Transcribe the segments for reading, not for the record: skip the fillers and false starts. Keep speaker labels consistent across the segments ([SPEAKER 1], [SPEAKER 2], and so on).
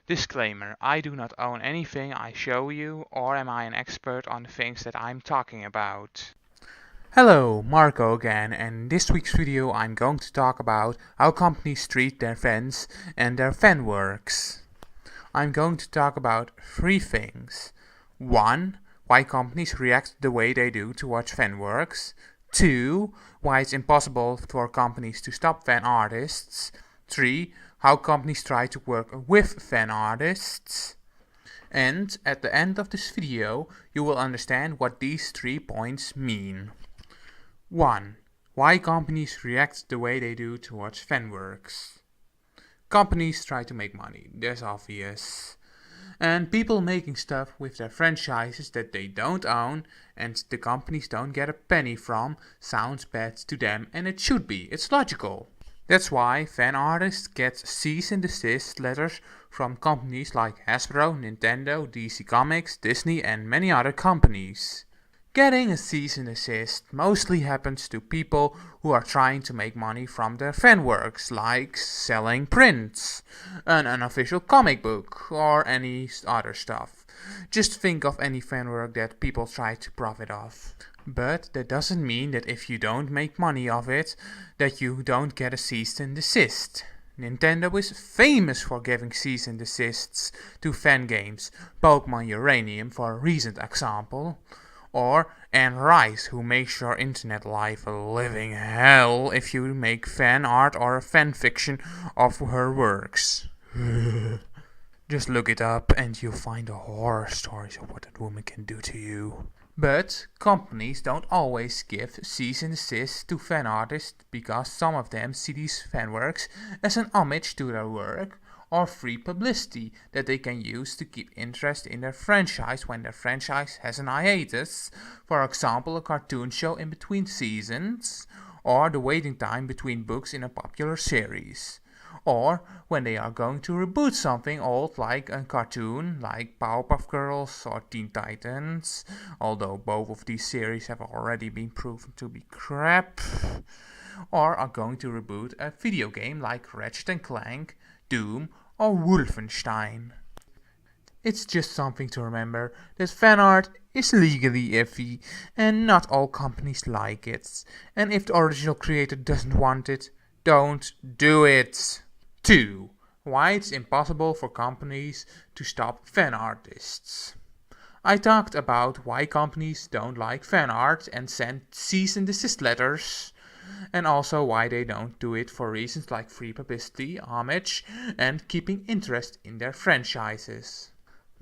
[SPEAKER 1] Disclaimer, I do not own anything I show you, or am I an expert on the things that I'm talking about.
[SPEAKER 2] Hello, Marco again, and in this week's video I'm going to talk about how companies treat their fans and their fanworks. I'm going to talk about three things. 1. Why companies react the way they do towards fanworks. 2. Why it's impossible for companies to stop fan artists. 3. How companies try to work with fan artists. And at the end of this video you will understand what these 3 points mean. 1. Why companies react the way they do towards fanworks. Companies try to make money, that's obvious. And people making stuff with their franchises that they don't own and the companies don't get a penny from sounds bad to them, and it should be, it's logical. That's why fan artists get cease and desist letters from companies like Hasbro, Nintendo, DC Comics, Disney and many other companies. Getting a cease and desist mostly happens to people who are trying to make money from their fanworks, like selling prints, an unofficial comic book, or any other stuff. Just think of any fanwork that people try to profit off. But that doesn't mean that if you don't make money of it, that you don't get a cease and desist. Nintendo is famous for giving cease and desists to fan games, Pokemon Uranium for a recent example. Or Anne Rice, who makes your internet life a living hell if you make fan art or fan fiction of her works. Just look it up and you'll find the horror stories of what that woman can do to you. But companies don't always give cease and desist to fan artists because some of them see these fanworks as an homage to their work or free publicity that they can use to keep interest in their franchise when their franchise has an hiatus, for example a cartoon show in between seasons, or the waiting time between books in a popular series, or when they are going to reboot something old like a cartoon like Powerpuff Girls or Teen Titans, although both of these series have already been proven to be crap, or are going to reboot a video game like Ratchet & Clank, Doom or Wolfenstein. It's just something to remember that fan art is legally iffy and not all companies like it. And if the original creator doesn't want it, don't do it. 2. Why it's impossible for companies to stop fan artists. I talked about why companies don't like fan art and send cease and desist letters, and also why they don't do it for reasons like free publicity, homage, and keeping interest in their franchises.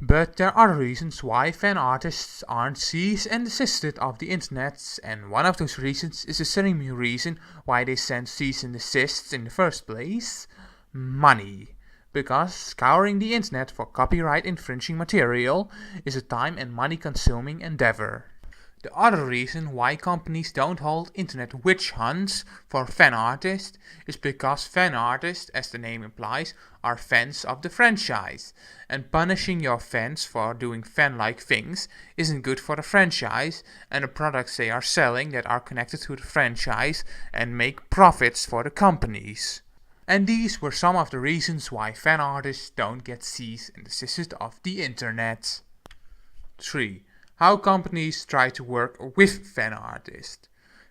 [SPEAKER 2] But there are reasons why fan artists aren't cease and desisted off the internet, and one of those reasons is the same reason why they send cease and desists in the first place: money. Because scouring the internet for copyright infringing material is a time and money consuming endeavor. The other reason why companies don't hold internet witch hunts for fan artists is because fan artists, as the name implies, are fans of the franchise, and punishing your fans for doing fan-like things isn't good for the franchise and the products they are selling that are connected to the franchise and make profits for the companies. And these were some of the reasons why fan artists don't get cease and desist off the internet. 3. How companies try to work with fan artists.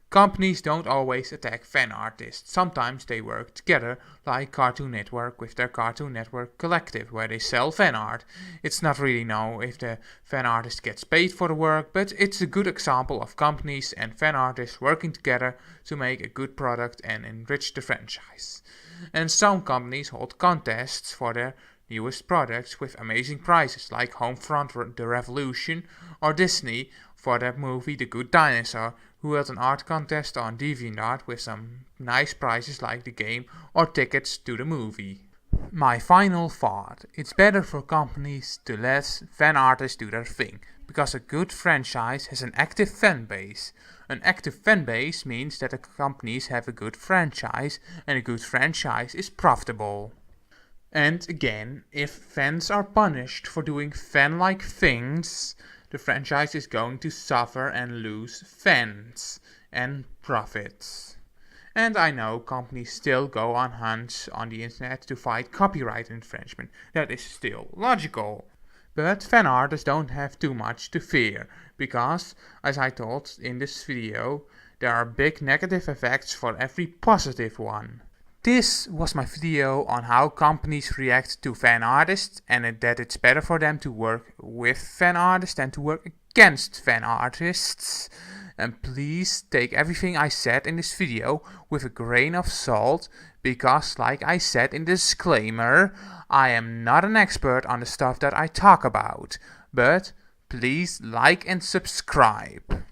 [SPEAKER 2] Companies don't always attack fan artists. Sometimes they work together, like Cartoon Network with their Cartoon Network Collective, where they sell fan art. It's not really known if the fan artist gets paid for the work, but it's a good example of companies and fan artists working together to make a good product and enrich the franchise. And some companies hold contests for their newest products with amazing prizes, like Homefront The Revolution or Disney for their movie The Good Dinosaur, who held an art contest on DeviantArt with some nice prizes like the game or tickets to the movie. My final thought: it's better for companies to let fan artists do their thing, because a good franchise has an active fan base. An active fan base means that the companies have a good franchise, and a good franchise is profitable. And again, if fans are punished for doing fan-like things, the franchise is going to suffer and lose fans and profits. And I know companies still go on hunts on the internet to fight copyright infringement. That is still logical. But fan artists don't have too much to fear, because, as I told in this video, there are big negative effects for every positive one. This was my video on how companies react to fan artists, and that it's better for them to work with fan artists than to work against fan artists. And please take everything I said in this video with a grain of salt, because like I said in the disclaimer, I am not an expert on the stuff that I talk about. But please like and subscribe.